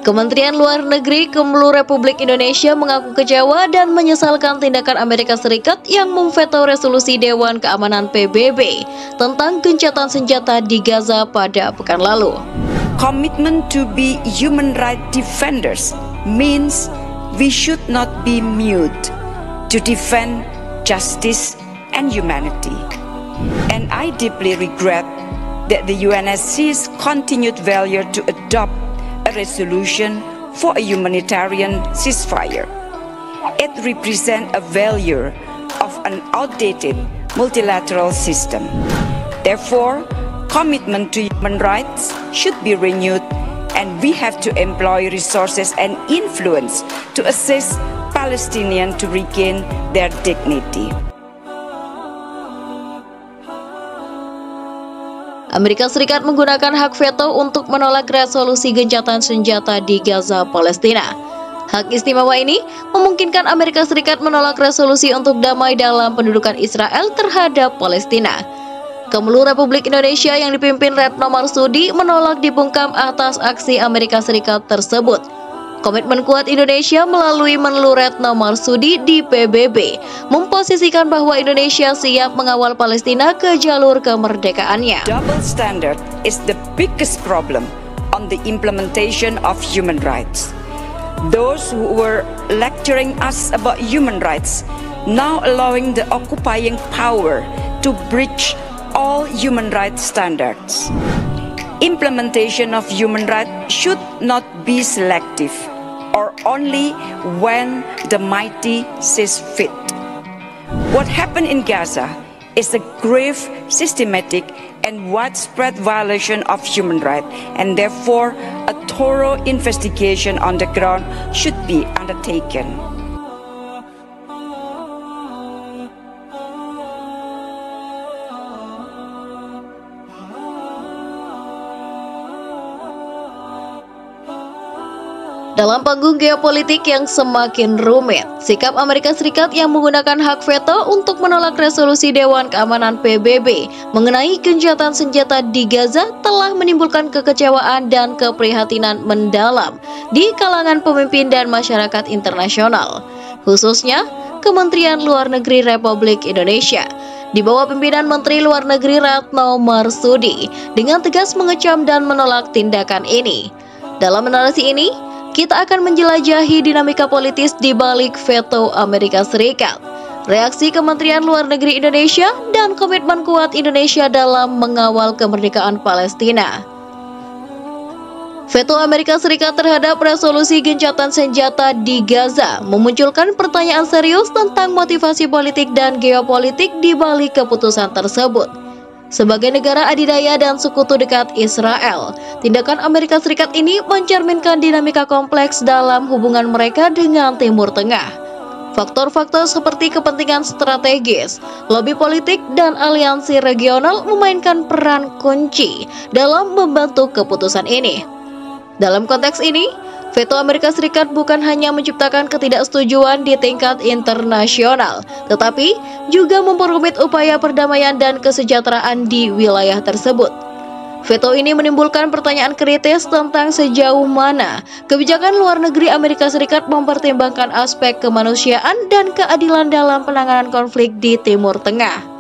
Kementerian Luar Negeri Kemlu Republik Indonesia mengaku kecewa dan menyesalkan tindakan Amerika Serikat yang memveto resolusi Dewan Keamanan PBB tentang gencatan senjata di Gaza pada pekan lalu. Commitment to be human rights defenders means we should not be mute to defend justice and humanity. And I deeply regret that the UNSC's continued failure to adopt a resolution for a humanitarian ceasefire. It represents a failure of an outdated multilateral system. Therefore, commitment to human rights should be renewed, and we have to employ resources and influence to assist Palestinians to regain their dignity. Amerika Serikat menggunakan hak veto untuk menolak resolusi gencatan senjata di Gaza, Palestina. Hak istimewa ini memungkinkan Amerika Serikat menolak resolusi untuk damai dalam pendudukan Israel terhadap Palestina. Kemlu Republik Indonesia yang dipimpin Retno Marsudi menolak dibungkam atas aksi Amerika Serikat tersebut. Komitmen Kuat Indonesia melalui Menlu Retno Marsudi di PBB memposisikan bahwa Indonesia siap mengawal Palestina ke jalur kemerdekaannya. Double standard is the biggest problem on the implementation of human rights. Those who were lecturing us about human rights now allowing the occupying power to breach all human rights standards. Implementation of human rights should not be selective or only when the mighty sees fit. What happened in Gaza is a grave, systematic, and widespread violation of human rights, and therefore a thorough investigation on the ground should be undertaken. Dalam panggung geopolitik yang semakin rumit, sikap Amerika Serikat yang menggunakan hak veto untuk menolak resolusi Dewan Keamanan PBB mengenai gencatan senjata di Gaza telah menimbulkan kekecewaan dan keprihatinan mendalam di kalangan pemimpin dan masyarakat internasional, khususnya Kementerian Luar Negeri Republik Indonesia di bawah pimpinan Menteri Luar Negeri Retno Marsudi dengan tegas mengecam dan menolak tindakan ini. Dalam narasi ini, kita akan menjelajahi dinamika politis di balik veto Amerika Serikat, reaksi Kementerian Luar Negeri Indonesia, dan komitmen kuat Indonesia dalam mengawal kemerdekaan Palestina. Veto Amerika Serikat terhadap resolusi gencatan senjata di Gaza memunculkan pertanyaan serius tentang motivasi politik dan geopolitik di balik keputusan tersebut. Sebagai negara adidaya dan sekutu dekat Israel, tindakan Amerika Serikat ini mencerminkan dinamika kompleks dalam hubungan mereka dengan Timur Tengah. Faktor-faktor seperti kepentingan strategis, lobi politik, dan aliansi regional memainkan peran kunci dalam membantu keputusan ini. Dalam konteks ini, veto Amerika Serikat bukan hanya menciptakan ketidaksetujuan di tingkat internasional, tetapi juga memperumit upaya perdamaian dan kesejahteraan di wilayah tersebut. Veto ini menimbulkan pertanyaan kritis tentang sejauh mana kebijakan luar negeri Amerika Serikat mempertimbangkan aspek kemanusiaan dan keadilan dalam penanganan konflik di Timur Tengah.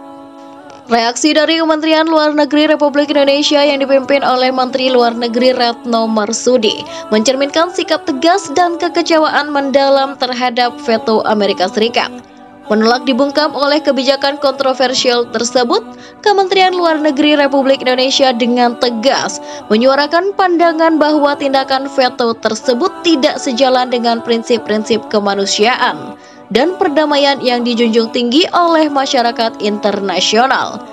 Reaksi dari Kementerian Luar Negeri Republik Indonesia yang dipimpin oleh Menteri Luar Negeri Retno Marsudi mencerminkan sikap tegas dan kekecewaan mendalam terhadap veto Amerika Serikat. Menolak dibungkam oleh kebijakan kontroversial tersebut, Kementerian Luar Negeri Republik Indonesia dengan tegas menyuarakan pandangan bahwa tindakan veto tersebut tidak sejalan dengan prinsip-prinsip kemanusiaan dan perdamaian yang dijunjung tinggi oleh masyarakat internasional.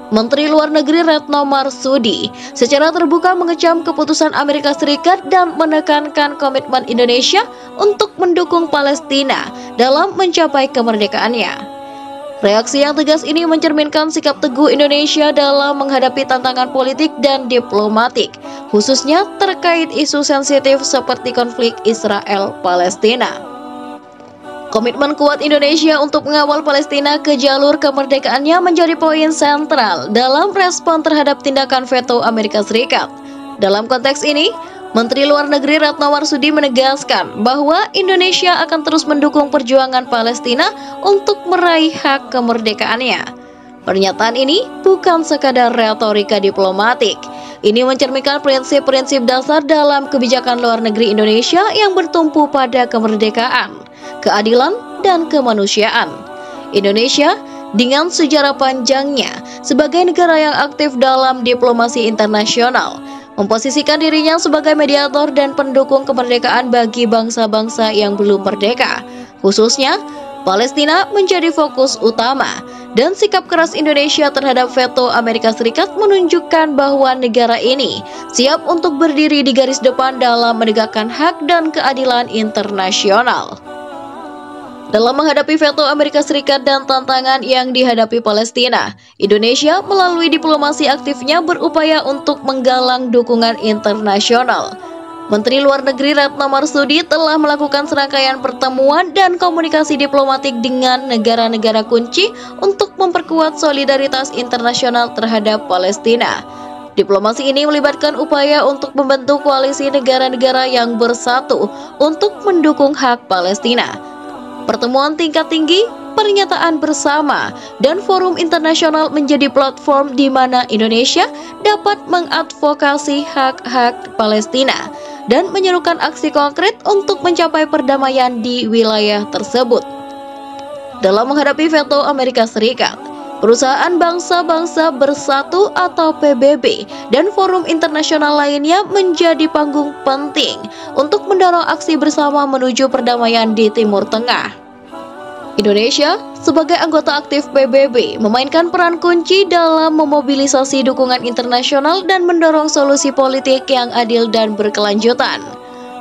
Menteri Luar Negeri Retno Marsudi secara terbuka mengecam keputusan Amerika Serikat dan menekankan komitmen Indonesia untuk mendukung Palestina dalam mencapai kemerdekaannya. Reaksi yang tegas ini mencerminkan sikap teguh Indonesia dalam menghadapi tantangan politik dan diplomatik, khususnya terkait isu sensitif seperti konflik Israel-Palestina. Komitmen kuat Indonesia untuk mengawal Palestina ke jalur kemerdekaannya menjadi poin sentral dalam respon terhadap tindakan veto Amerika Serikat. Dalam konteks ini, Menteri Luar Negeri Retno Marsudi menegaskan bahwa Indonesia akan terus mendukung perjuangan Palestina untuk meraih hak kemerdekaannya. Pernyataan ini bukan sekadar retorika diplomatik. Ini mencerminkan prinsip-prinsip dasar dalam kebijakan luar negeri Indonesia yang bertumpu pada kemerdekaan, keadilan, dan kemanusiaan. Indonesia dengan sejarah panjangnya sebagai negara yang aktif dalam diplomasi internasional, memposisikan dirinya sebagai mediator dan pendukung kemerdekaan bagi bangsa-bangsa yang belum merdeka, khususnya Palestina menjadi fokus utama, dan sikap keras Indonesia terhadap veto Amerika Serikat menunjukkan bahwa negara ini siap untuk berdiri di garis depan dalam menegakkan hak dan keadilan internasional. Dalam menghadapi veto Amerika Serikat dan tantangan yang dihadapi Palestina, Indonesia melalui diplomasi aktifnya berupaya untuk menggalang dukungan internasional. Menteri Luar Negeri Retno Marsudi telah melakukan serangkaian pertemuan dan komunikasi diplomatik dengan negara-negara kunci untuk memperkuat solidaritas internasional terhadap Palestina. Diplomasi ini melibatkan upaya untuk membentuk koalisi negara-negara yang bersatu untuk mendukung hak Palestina. Pertemuan tingkat tinggi, pernyataan bersama, dan forum internasional menjadi platform di mana Indonesia dapat mengadvokasi hak-hak Palestina dan menyerukan aksi konkret untuk mencapai perdamaian di wilayah tersebut. Dalam menghadapi veto Amerika Serikat, Perusahaan Bangsa-Bangsa Bersatu atau PBB dan forum internasional lainnya menjadi panggung penting untuk mendorong aksi bersama menuju perdamaian di Timur Tengah. Indonesia sebagai anggota aktif PBB memainkan peran kunci dalam memobilisasi dukungan internasional dan mendorong solusi politik yang adil dan berkelanjutan.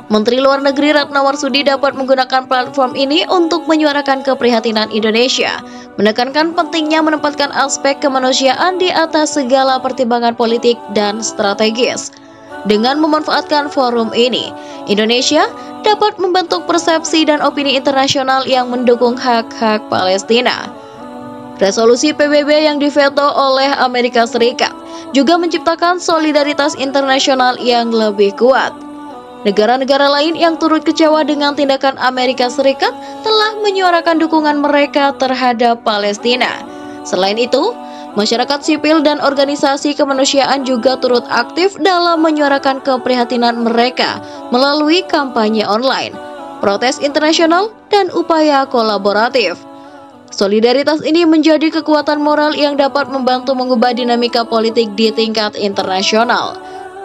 Menteri Luar Negeri Retno Marsudi dapat menggunakan platform ini untuk menyuarakan keprihatinan Indonesia, menekankan pentingnya menempatkan aspek kemanusiaan di atas segala pertimbangan politik dan strategis. Dengan memanfaatkan forum ini, Indonesia dapat membentuk persepsi dan opini internasional yang mendukung hak-hak Palestina. Resolusi PBB yang diveto oleh Amerika Serikat juga menciptakan solidaritas internasional yang lebih kuat. Negara-negara lain yang turut kecewa dengan tindakan Amerika Serikat telah menyuarakan dukungan mereka terhadap Palestina. Selain itu, masyarakat sipil dan organisasi kemanusiaan juga turut aktif dalam menyuarakan keprihatinan mereka melalui kampanye online, protes internasional, dan upaya kolaboratif. Solidaritas ini menjadi kekuatan moral yang dapat membantu mengubah dinamika politik di tingkat internasional.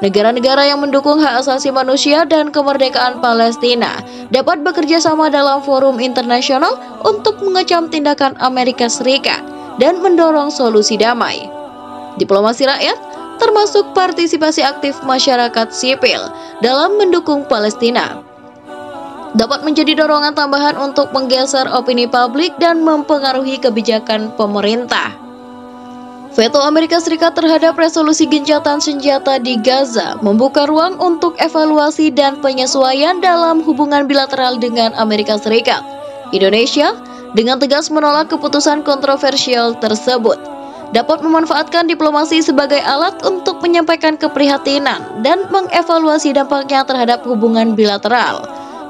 Negara-negara yang mendukung hak asasi manusia dan kemerdekaan Palestina dapat bekerja sama dalam forum internasional untuk mengecam tindakan Amerika Serikat dan mendorong solusi damai. Diplomasi rakyat, termasuk partisipasi aktif masyarakat sipil dalam mendukung Palestina, dapat menjadi dorongan tambahan untuk menggeser opini publik dan mempengaruhi kebijakan pemerintah. Veto Amerika Serikat terhadap resolusi gencatan senjata di Gaza membuka ruang untuk evaluasi dan penyesuaian dalam hubungan bilateral dengan Amerika Serikat. Indonesia dengan tegas menolak keputusan kontroversial tersebut, dapat memanfaatkan diplomasi sebagai alat untuk menyampaikan keprihatinan dan mengevaluasi dampaknya terhadap hubungan bilateral.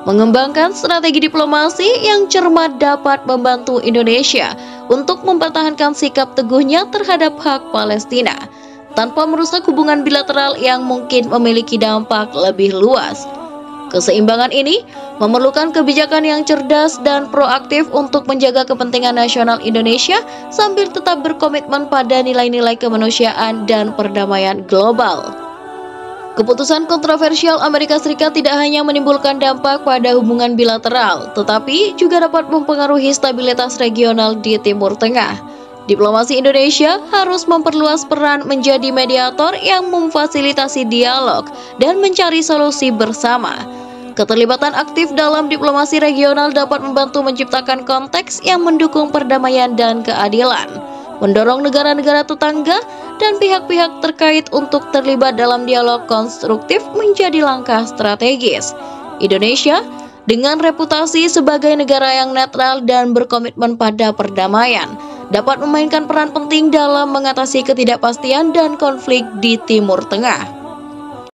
Mengembangkan strategi diplomasi yang cermat dapat membantu Indonesia untuk mempertahankan sikap teguhnya terhadap hak Palestina, tanpa merusak hubungan bilateral yang mungkin memiliki dampak lebih luas. Keseimbangan ini memerlukan kebijakan yang cerdas dan proaktif untuk menjaga kepentingan nasional Indonesia sambil tetap berkomitmen pada nilai-nilai kemanusiaan dan perdamaian global. Keputusan kontroversial Amerika Serikat tidak hanya menimbulkan dampak pada hubungan bilateral, tetapi juga dapat mempengaruhi stabilitas regional di Timur Tengah. Diplomasi Indonesia harus memperluas peran menjadi mediator yang memfasilitasi dialog dan mencari solusi bersama. Keterlibatan aktif dalam diplomasi regional dapat membantu menciptakan konteks yang mendukung perdamaian dan keadilan, mendorong negara-negara tetangga dan pihak-pihak terkait untuk terlibat dalam dialog konstruktif menjadi langkah strategis. Indonesia dengan reputasi sebagai negara yang netral dan berkomitmen pada perdamaian dapat memainkan peran penting dalam mengatasi ketidakpastian dan konflik di Timur Tengah.